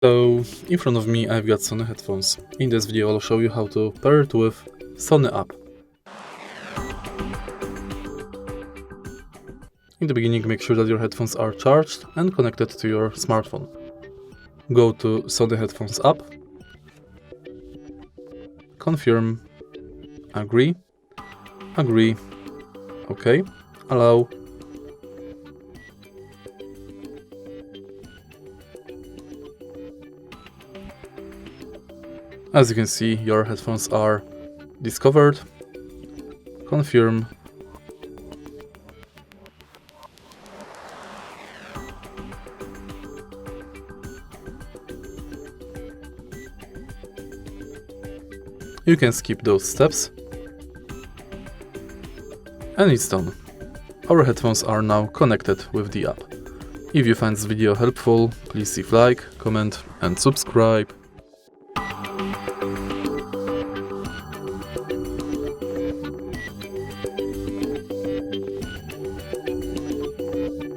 So, in front of me I've got Sony headphones. In this video I'll show you how to pair it with Sony app. In the beginning, make sure that your headphones are charged and connected to your smartphone. Go to Sony Headphones app, confirm, agree, OK, allow. As you can see, your headphones are discovered. Confirm. You can skip those steps. And it's done. Our headphones are now connected with the app. If you find this video helpful, please leave like, comment and subscribe.